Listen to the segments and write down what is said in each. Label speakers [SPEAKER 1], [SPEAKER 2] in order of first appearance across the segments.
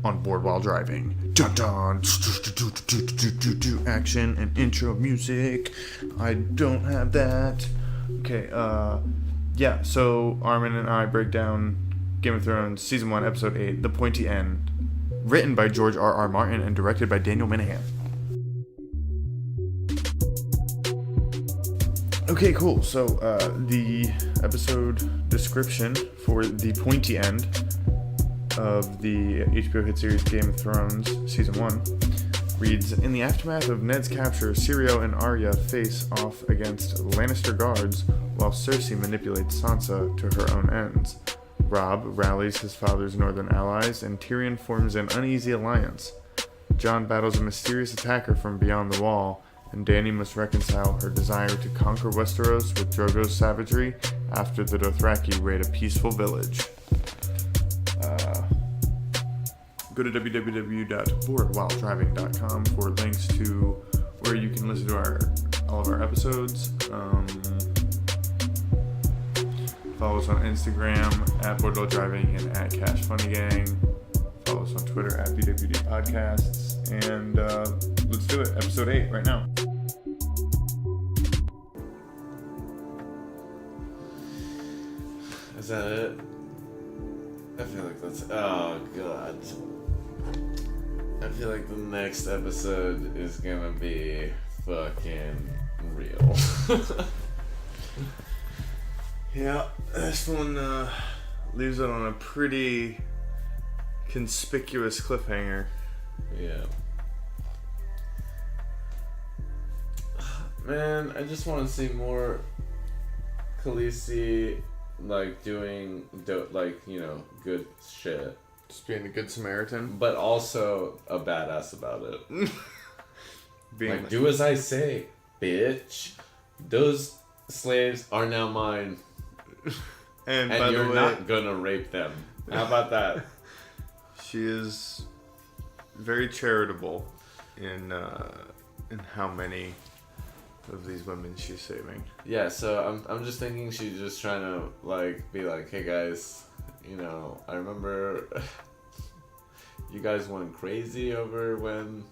[SPEAKER 1] on Board While Driving. Dun dun. Action and intro music. I don't have that. Okay, yeah, so Armen and I break down Game of Thrones Season 1, Episode 8, The Pointy End, written by George R.R. Martin and directed by Daniel Minahan. Okay, cool. So, the episode description for The Pointy End of the HBO hit series Game of Thrones Season 1 reads, in the aftermath of Ned's capture, Syrio and Arya face off against Lannister guards while Cersei manipulates Sansa to her own ends. Robb rallies his father's northern allies, and Tyrion forms an uneasy alliance. Jon battles a mysterious attacker from beyond the wall, and Dany must reconcile her desire to conquer Westeros with Drogo's savagery after the Dothraki raid a peaceful village. Go to www.boardwhiledriving.com for links to where you can listen to all of our episodes. Follow us on Instagram at BoardWhileDriving and at CashFunnyGang. Follow us on Twitter at BWD Podcasts. And let's do it. Episode 8 right now.
[SPEAKER 2] Is that it? I feel like that's... Oh, God. I feel like the next episode is gonna be fucking real.
[SPEAKER 1] Yeah, this one leaves it on a pretty conspicuous cliffhanger.
[SPEAKER 2] Yeah. Man, I just want to see more Khaleesi, like, doing, good shit.
[SPEAKER 1] Just being a good Samaritan.
[SPEAKER 2] But also a badass about it.
[SPEAKER 1] Being
[SPEAKER 2] do as I say, bitch. Those slaves are now mine.
[SPEAKER 1] And
[SPEAKER 2] by you're the way, not gonna rape them. How about that?
[SPEAKER 1] She is very charitable in how many of these women she's saving.
[SPEAKER 2] Yeah, so I'm just thinking she's just trying to be like, hey guys, I remember you guys went crazy over when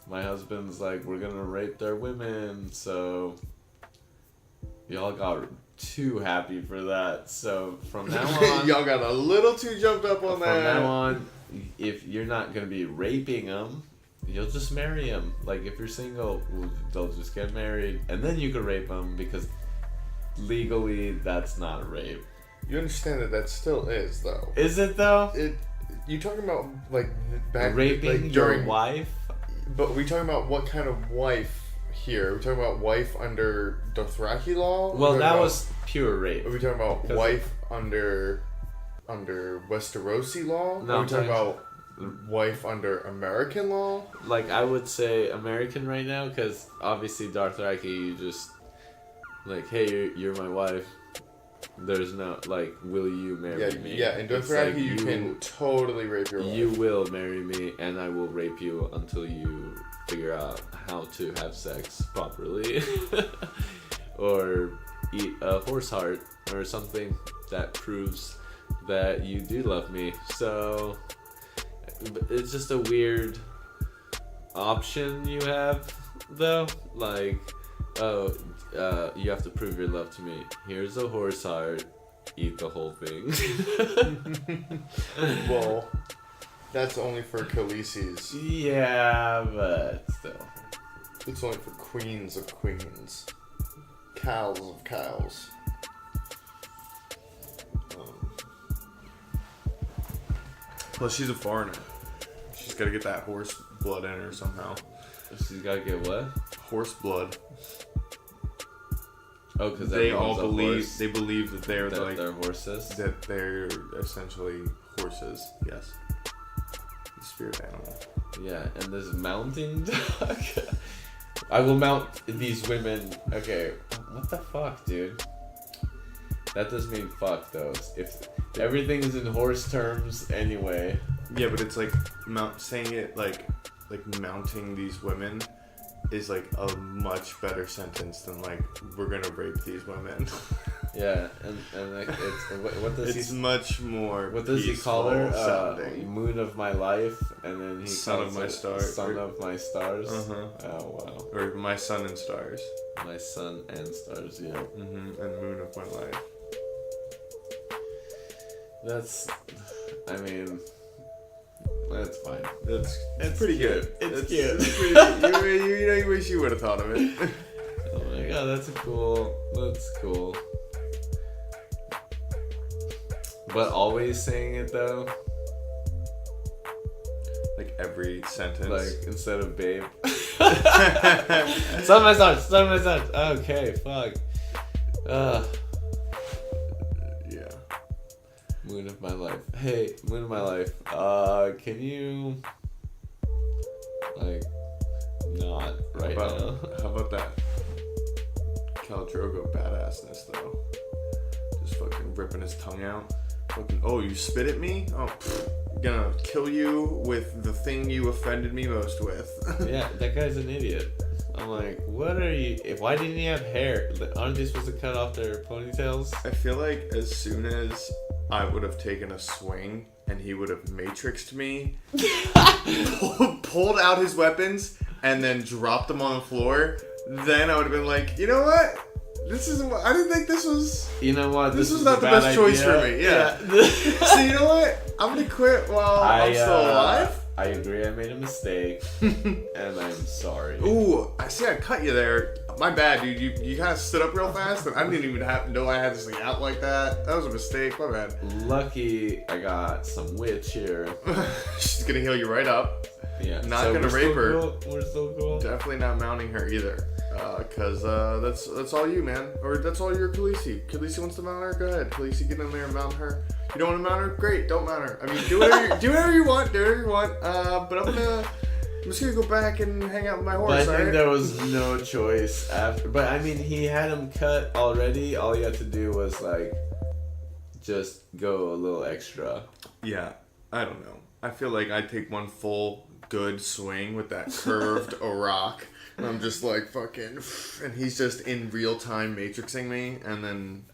[SPEAKER 2] my husband's like, we're gonna rape their women, so y'all got too happy for that. So from now on,
[SPEAKER 1] y'all got a little too jumped up on that.
[SPEAKER 2] From now on, if you're not gonna be raping them, you'll just marry them. Like, if you're single, they'll just get married, and then you could rape them, because legally that's not rape.
[SPEAKER 1] You understand that still is, though.
[SPEAKER 2] Is it, though?
[SPEAKER 1] You talking about, back...
[SPEAKER 2] Raping your wife?
[SPEAKER 1] But we talking about what kind of wife here? Are we talking about wife under Dothraki law?
[SPEAKER 2] Well, that was pure rape.
[SPEAKER 1] Are we talking about wife under Westerosi law?
[SPEAKER 2] No,
[SPEAKER 1] are we talking about wife under American law?
[SPEAKER 2] I would say American right now, because obviously Dothraki, you just hey, you're my wife. There's no will you marry me?
[SPEAKER 1] Yeah, in Dothraki you can totally rape your wife.
[SPEAKER 2] You will marry me, and I will rape you until you figure out how to have sex properly, or eat a horse heart or something that proves that you do love me. So it's just a weird option you have, though. You have to prove your love to me. Here's a horse heart. Eat the whole thing.
[SPEAKER 1] Well, that's only for Khaleesi's.
[SPEAKER 2] Yeah, but still.
[SPEAKER 1] It's only for queens of queens. Cows of cows. Plus, she's a foreigner. She's got to get that horse blood in her somehow.
[SPEAKER 2] She's got to get what?
[SPEAKER 1] Horse blood.
[SPEAKER 2] Oh, because
[SPEAKER 1] they all believe that they're
[SPEAKER 2] they're horses.
[SPEAKER 1] That they're essentially horses. Yes. The spirit animal.
[SPEAKER 2] Yeah, and this mounting dog. I will mount these women. Okay, what the fuck, dude? That doesn't mean fuck, though. If everything is in horse terms anyway.
[SPEAKER 1] Yeah, but it's saying it like mounting these women is a much better sentence than we're gonna rape these women.
[SPEAKER 2] Yeah, and like what does
[SPEAKER 1] It's
[SPEAKER 2] he?
[SPEAKER 1] much more.
[SPEAKER 2] What does he call her?
[SPEAKER 1] Sounding.
[SPEAKER 2] Moon of my life, and then he
[SPEAKER 1] Son
[SPEAKER 2] calls
[SPEAKER 1] of my
[SPEAKER 2] it
[SPEAKER 1] stars.
[SPEAKER 2] Son of my stars.
[SPEAKER 1] Uh-huh.
[SPEAKER 2] Oh wow.
[SPEAKER 1] Or my sun and stars.
[SPEAKER 2] My sun and stars. Yeah.
[SPEAKER 1] Mm-hmm. And moon of my life.
[SPEAKER 2] That's. I mean. That's fine.
[SPEAKER 1] It's pretty good.
[SPEAKER 2] It's cute.
[SPEAKER 1] It's pretty, you wish you would have thought of it.
[SPEAKER 2] Oh my god, that's cool. That's cool. But always saying it though.
[SPEAKER 1] Like every sentence.
[SPEAKER 2] Like instead of babe. Son of my stars. Son of my stars. Okay, fuck.
[SPEAKER 1] Yeah.
[SPEAKER 2] Moon of my life. Hey, moon of my life. Can you like not right now?
[SPEAKER 1] How about that? Khal Drogo badassness though. Just fucking ripping his tongue out. Fucking, oh, you spit at me? Oh, gonna kill you with the thing you offended me most with.
[SPEAKER 2] Yeah, that guy's an idiot. I'm like, what are you? Why didn't he have hair? Aren't they supposed to cut off their ponytails?
[SPEAKER 1] I feel like as soon as I would have taken a swing and he would have matrixed me, pulled out his weapons, and then dropped them on the floor, then I would have been like, you know what? I didn't think this was.
[SPEAKER 2] You know what?
[SPEAKER 1] This was not the best choice for me. Yeah. So you know what? I'm gonna quit while I'm still alive.
[SPEAKER 2] I agree. I made a mistake, and I'm sorry.
[SPEAKER 1] Ooh, I see. I cut you there. My bad, dude. You kind of stood up real fast, and I didn't even know I had this thing out like that. That was a mistake. My bad.
[SPEAKER 2] Lucky I got some witch here.
[SPEAKER 1] She's gonna heal you right up.
[SPEAKER 2] Yeah.
[SPEAKER 1] Not gonna rape her.
[SPEAKER 2] Cool. We're still cool.
[SPEAKER 1] Definitely not mounting her either. Cause that's all you, man. Or that's all your Khaleesi. Khaleesi wants to mount her. Go ahead, Khaleesi. Get in there and mount her. You don't want to mount her? Great. Don't mount her. I mean, do whatever you want. Do whatever you want. But I'm just gonna go back and hang out with my horse.
[SPEAKER 2] But I think
[SPEAKER 1] right?
[SPEAKER 2] there was no choice after. But I mean, he had him cut already. All you had to do was like, just go a little extra.
[SPEAKER 1] Yeah. I don't know. I feel like I take one full good swing with that curved rock. And I'm just like fucking, and he's just in real time matrixing me, and then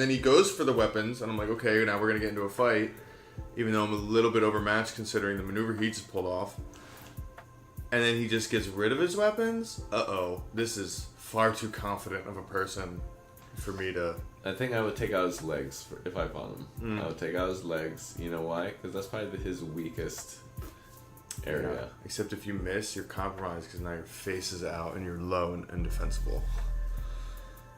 [SPEAKER 1] he goes for the weapons, and I'm like, okay, now we're gonna get into a fight, even though I'm a little bit overmatched considering the maneuver he just pulled off. And then he just gets rid of his weapons. This is far too confident of a person for me to.
[SPEAKER 2] I think I would take out his legs if I fought him. I would take out his legs. You know why? Because that's probably his weakest area.
[SPEAKER 1] Yeah. Except if you miss, you're compromised because now your face is out and you're low and indefensible.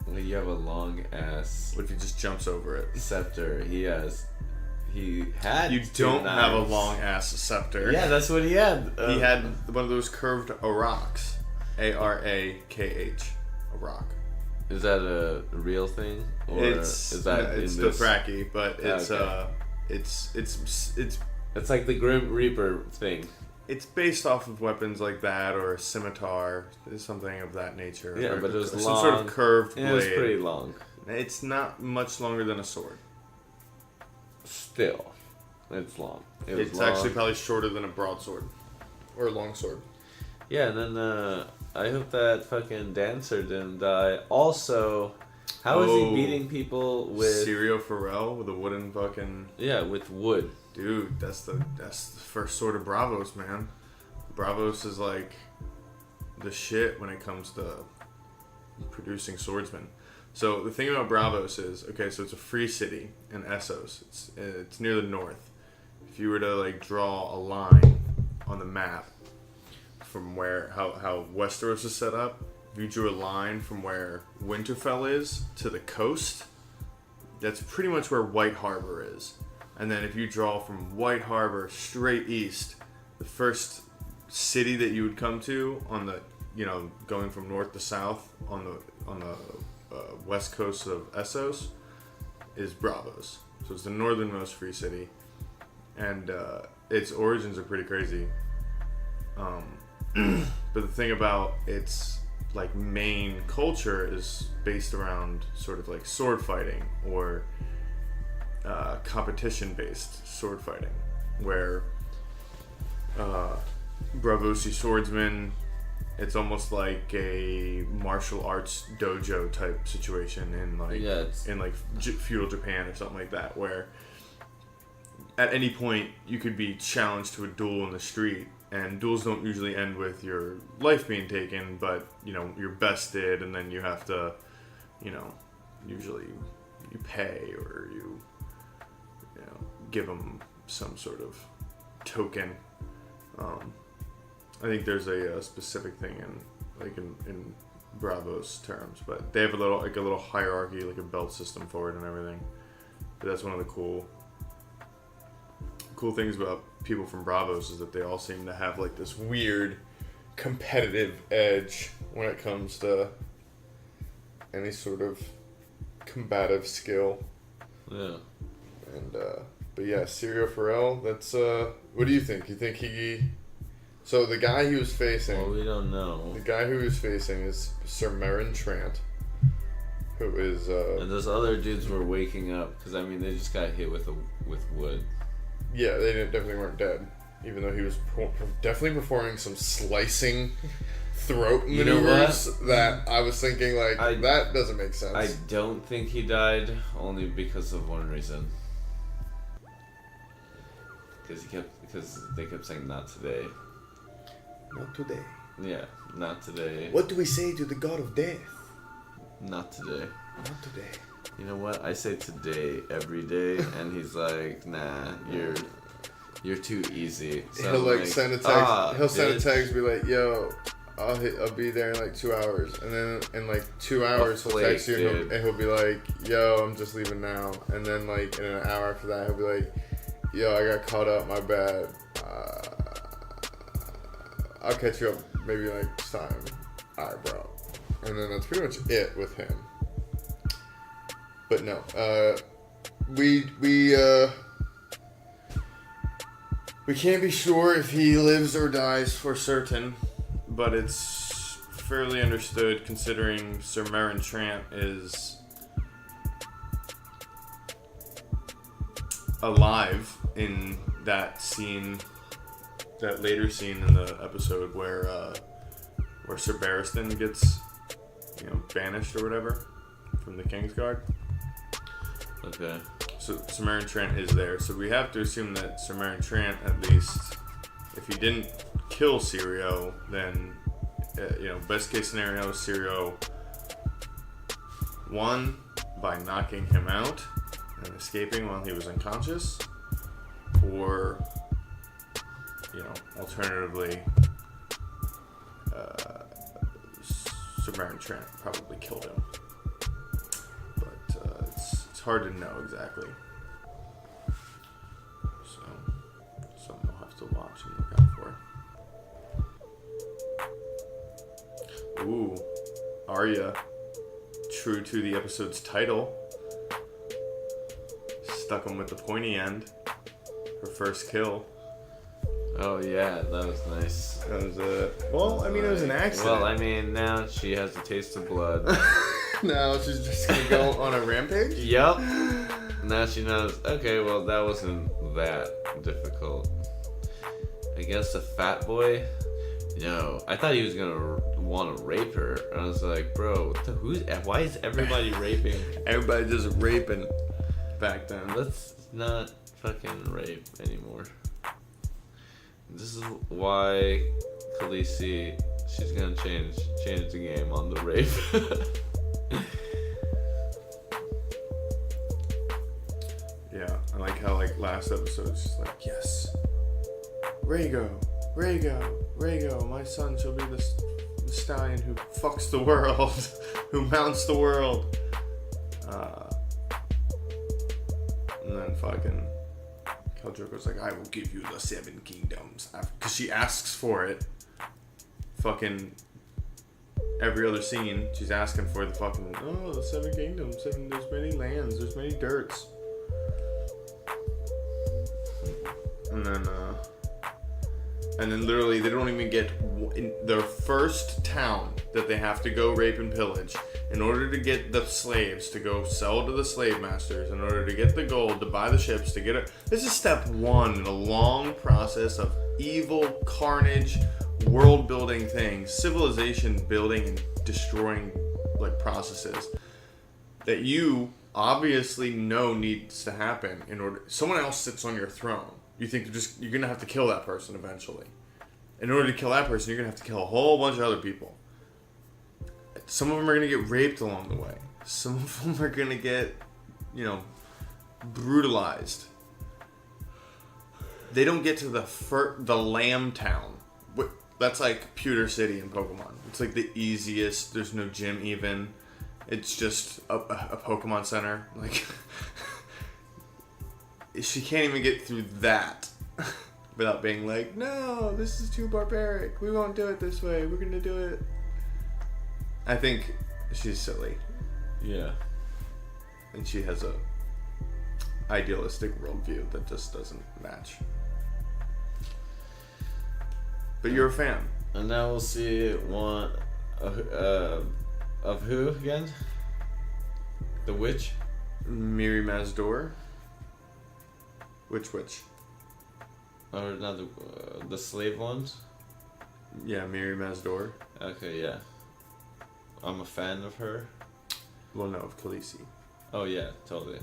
[SPEAKER 2] Well, you have a long ass.
[SPEAKER 1] What if he just jumps over it?
[SPEAKER 2] Scepter. He had. You
[SPEAKER 1] don't
[SPEAKER 2] knives.
[SPEAKER 1] have a long ass scepter.
[SPEAKER 2] Yeah, that's what he had.
[SPEAKER 1] He had one of those curved araks. Arakh. A rock.
[SPEAKER 2] Is that a real thing? Or
[SPEAKER 1] it's Dothraki, but it's
[SPEAKER 2] it's like the Grim Reaper thing.
[SPEAKER 1] It's based off of weapons like that, or a scimitar, something of that nature.
[SPEAKER 2] Yeah,
[SPEAKER 1] or
[SPEAKER 2] but it was
[SPEAKER 1] some
[SPEAKER 2] long.
[SPEAKER 1] sort of curved blade.
[SPEAKER 2] Yeah, it was pretty long.
[SPEAKER 1] It's not much longer than a sword.
[SPEAKER 2] Still, it's long.
[SPEAKER 1] It's long. Actually probably shorter than a broadsword or a longsword.
[SPEAKER 2] Yeah, and then I hope that fucking dancer didn't die. Also, how is he beating people with
[SPEAKER 1] Sirio Pharrell with a wooden fucking
[SPEAKER 2] with wood?
[SPEAKER 1] Dude, that's the first sword of Bravos, man. Bravos is like the shit when it comes to producing swordsmen. So the thing about Bravos is, okay, so it's a free city in Essos. It's near the north. If you were to like draw a line on the map from how Westeros is set up, if you drew a line from where Winterfell is to the coast, that's pretty much where White Harbor is. And then if you draw from White Harbor straight east, the first city that you would come to on the, going from north to south on the west coast of Essos is Bravos. So it's the northernmost free city, and its origins are pretty crazy. But the thing about its like main culture is based around sort of like sword fighting or competition-based sword fighting, where Bravosi swordsmen It's almost like a martial arts dojo type situation in feudal Japan or something like that, where at any point you could be challenged to a duel in the street, and duels don't usually end with your life being taken, but you're bested, and then you have to, usually you pay or you give them some sort of token. I think there's a specific thing in Bravo's terms, but they have a little hierarchy, like a belt system for it and everything. But that's one of the cool things about people from Bravos is that they all seem to have like this weird competitive edge when it comes to any sort of combative skill.
[SPEAKER 2] Yeah.
[SPEAKER 1] And but yeah, Sirio Farrell, that's what do you think? You think so the guy he was facing...
[SPEAKER 2] Well, we don't know.
[SPEAKER 1] The guy who he was facing is Sir Meryn Trant, who is...
[SPEAKER 2] and those other dudes were waking up, because, they just got hit with wood.
[SPEAKER 1] Yeah, they definitely weren't dead, even though he was definitely performing some slicing throat maneuvers that I was thinking, that doesn't make sense.
[SPEAKER 2] I don't think he died, only because of one reason. Because they kept saying, not today.
[SPEAKER 1] Not today.
[SPEAKER 2] Yeah, not today.
[SPEAKER 1] What do we say to the god of death?
[SPEAKER 2] Not today.
[SPEAKER 1] Not today.
[SPEAKER 2] You know what? I say today every day, and he's like, nah, you're too easy. So
[SPEAKER 1] he'll send a text. He'll send a text, be like, yo, I'll be there in 2 hours, and then in 2 hours he'll text you, and he'll be like, yo, I'm just leaving now, and then in an hour after that he'll be like, yo, I got caught up, my bad. I'll catch you up maybe next time. Alright, bro. And then that's pretty much it with him. But no, we can't be sure if he lives or dies for certain, but it's fairly understood considering Sir Meryn Trant is alive in that scene, that later scene in the episode where Sir Barristan gets banished or whatever from the Kingsguard.
[SPEAKER 2] Okay.
[SPEAKER 1] So Sir Meryn Trant is there, so we have to assume that Sir Meryn Trant, at least, if he didn't kill Sirio, then best case scenario, Sirio won by knocking him out and escaping while he was unconscious, or alternatively, Sir Meryn Trant probably killed him, but it's hard to know exactly. So something we'll have to watch and look out for. Ooh, Arya, true to the episode's title, stuck him with the pointy end. Her first kill.
[SPEAKER 2] Oh yeah, that was nice.
[SPEAKER 1] That was it was an accident.
[SPEAKER 2] Well, now she has a taste of blood.
[SPEAKER 1] Now she's just gonna go on a rampage?
[SPEAKER 2] Yep. Now she knows, okay, well, that wasn't that difficult. I guess the fat boy? No. I thought he was gonna want to rape her. And I was like, bro, why is everybody raping?
[SPEAKER 1] Everybody just raping back then.
[SPEAKER 2] Let's not fucking rape anymore. This is why Khaleesi, she's gonna change the game on the rape.
[SPEAKER 1] Yeah, I like how last episode it's just yes, Rhaego, my son shall be the stallion who fucks the world, who mounts the world. And then fucking Khal Drogo's like, I will give you the 7 kingdoms. Because she asks for it. Fucking every other scene, she's asking for the fucking, the 7 kingdoms. There's many lands, there's many dirts. And then literally they don't even get in their first town that they have to go rape and pillage in order to get the slaves to go sell to the slave masters, in order to get the gold, to buy the ships, to get it. This is step 1 in a long process of evil carnage, world building things, civilization building and destroying like processes that you obviously know needs to happen in order. Someone else sits on your throne. You think you're gonna have to kill that person eventually. In order to kill that person, you're gonna have to kill a whole bunch of other people. Some of them are gonna get raped along the way. Some of them are gonna get, brutalized. They don't get to the Lamb Town. That's like Pewter City in Pokemon. It's like the easiest. There's no gym even. It's just a Pokemon Center. Like, she can't even get through that without being like, no, this is too barbaric. We won't do it this way. We're gonna do it. I think she's silly.
[SPEAKER 2] Yeah.
[SPEAKER 1] And she has a idealistic worldview that just doesn't match. But you're a fan.
[SPEAKER 2] And now we'll see one of who again? The witch?
[SPEAKER 1] Miri Mazdor. Which?
[SPEAKER 2] Or not the slave ones?
[SPEAKER 1] Yeah, Miri Mazdor.
[SPEAKER 2] Okay, yeah. I'm a fan of her.
[SPEAKER 1] Well, no, of Khaleesi.
[SPEAKER 2] Oh yeah, totally.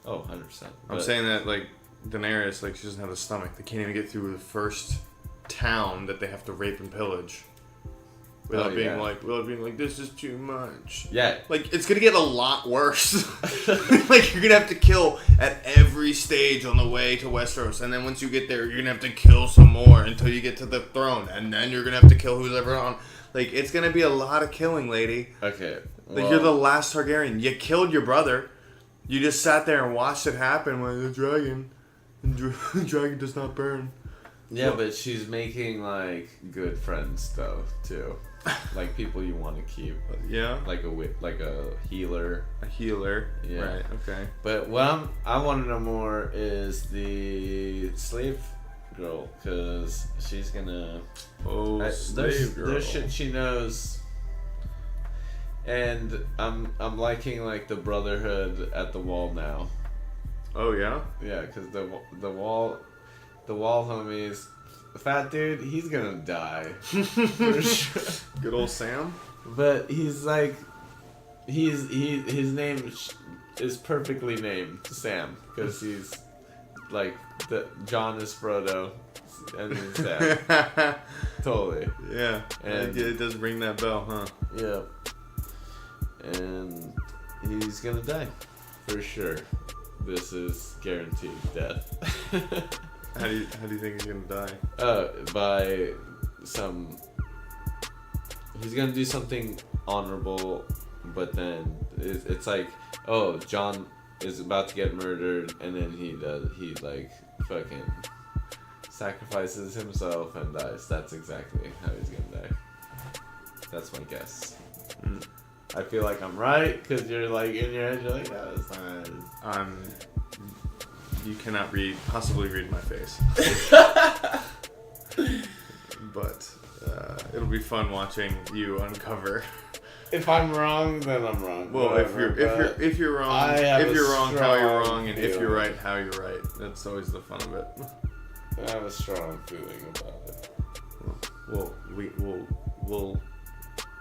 [SPEAKER 2] Oh, 100%.
[SPEAKER 1] I'm saying that like Daenerys, like she doesn't have the stomach. They can't even get through the first town that they have to rape and pillage without being like this is too much.
[SPEAKER 2] Yeah.
[SPEAKER 1] Like it's gonna get a lot worse. Like you're gonna have to kill at every stage on the way to Westeros, and then once you get there, you're gonna have to kill some more until you get to the throne, and then you're gonna have to kill who's ever on. Like it's gonna be a lot of killing, lady.
[SPEAKER 2] Okay.
[SPEAKER 1] Well, like you're the last Targaryen. You killed your brother. You just sat there and watched it happen when the dragon, the dragon does not burn.
[SPEAKER 2] Yeah, but she's making like good friends though too, like people you want to keep.
[SPEAKER 1] Yeah.
[SPEAKER 2] Like a healer.
[SPEAKER 1] A healer.
[SPEAKER 2] Yeah.
[SPEAKER 1] Right. Okay.
[SPEAKER 2] But what I want to know more is the slave girl, because she's gonna.
[SPEAKER 1] Slave girl.
[SPEAKER 2] There's shit she knows. And I'm liking like the brotherhood at the wall now.
[SPEAKER 1] Oh yeah.
[SPEAKER 2] Yeah, because the wall homies, fat dude, he's gonna die. For sure.
[SPEAKER 1] Good old Sam.
[SPEAKER 2] But he's like, his name is perfectly named Sam, because he's like the John is Frodo and he's Sam. Totally.
[SPEAKER 1] Yeah. And it does ring that bell, huh?
[SPEAKER 2] Yeah. And he's gonna die, for sure. This is guaranteed death.
[SPEAKER 1] How do you think he's gonna die?
[SPEAKER 2] By some. He's gonna do something honorable, but then it's like, oh, John is about to get murdered, and then he like fucking sacrifices himself and dies. That's exactly how he's gonna die. That's my guess.
[SPEAKER 1] Mm.
[SPEAKER 2] I feel like I'm right, because you're like in your head, you're like, oh, it's not.
[SPEAKER 1] You cannot possibly read my face. But it'll be fun watching you uncover.
[SPEAKER 2] If I'm wrong, then I'm wrong.
[SPEAKER 1] Well,
[SPEAKER 2] whatever,
[SPEAKER 1] if you're wrong, how you're wrong, and if you're right, how you're right. That's always the fun of it.
[SPEAKER 2] I have a strong feeling about it.
[SPEAKER 1] Well,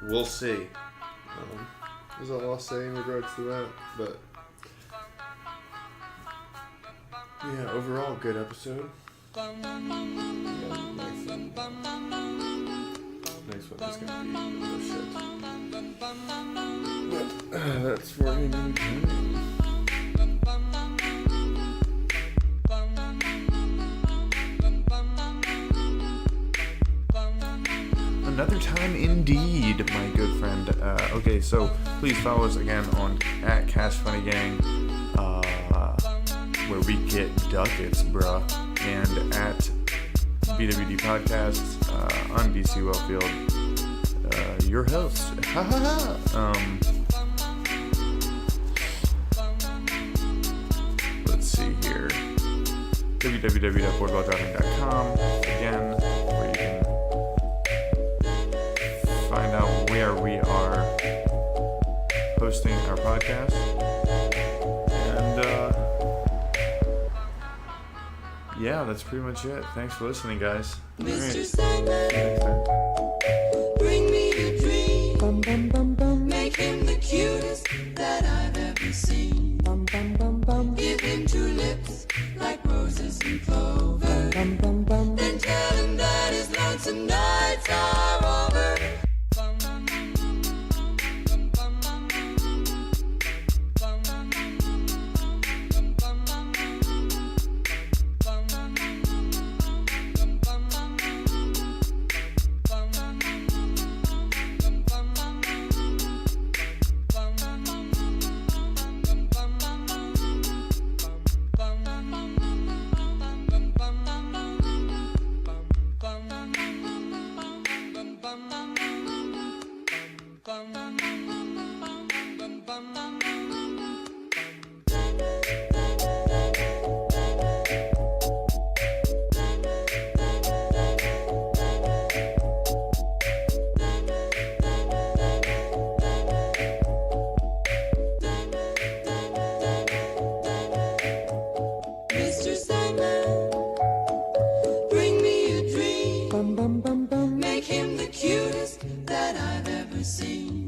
[SPEAKER 1] we'll see. There's all I'll say in regards to that, but yeah, overall good episode. Next one is gonna be the shit. But that's for another time. Another time indeed, my good friend. Okay, so please follow us again on @CashFunnyGang, where we get ducats, bruh, and at BWD Podcasts. I'm BC Welfield, your host. Ha ha ha. Let's see here. www.boardwalldropping.com again, where you can find out where we are hosting our podcast. And yeah, that's pretty much it. Thanks for listening, guys. All right.
[SPEAKER 3] Mr. Sandman, bring me a dream.
[SPEAKER 4] Bum bum bum bum.
[SPEAKER 3] Make him the cutest that I've ever seen.
[SPEAKER 4] Bum bum bum bum.
[SPEAKER 3] Give him two lips like roses and clover.
[SPEAKER 4] Bum bum bum.
[SPEAKER 3] Then tell him that his lonesome nights are over. Bum, bum, bum, bum, bum, bum, bum, bum, bum, Mr. Sandman, bring me a dream.
[SPEAKER 4] Bum bum bum bum.
[SPEAKER 3] Make him the cutest that I've ever seen.